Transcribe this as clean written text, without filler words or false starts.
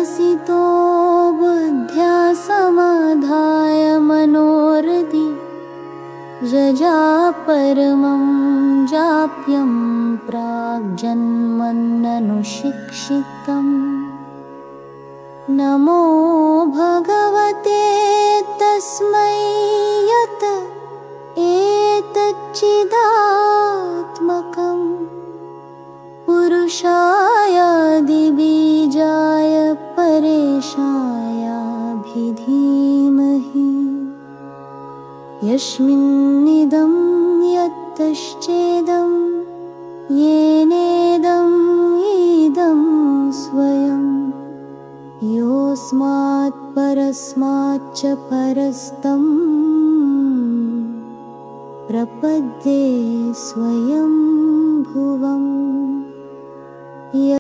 प्रकाशितो बुद्ध्या समाधाय मनोरथि जजापरमं जाप्यं प्राग्जन्मन्ननुशिक्षितम् नमो भगवते तस्मै यत एतच्चिदात्मकम् पुरुषायादिबीजाय परेशायाभिधीमहि यस्मिन्निदं यत्तश्चेदं येनेदम् इदं स्वयं योऽस्मात् परस्माच्च परस्तं प्रपद्ये स्वयं भुवम्।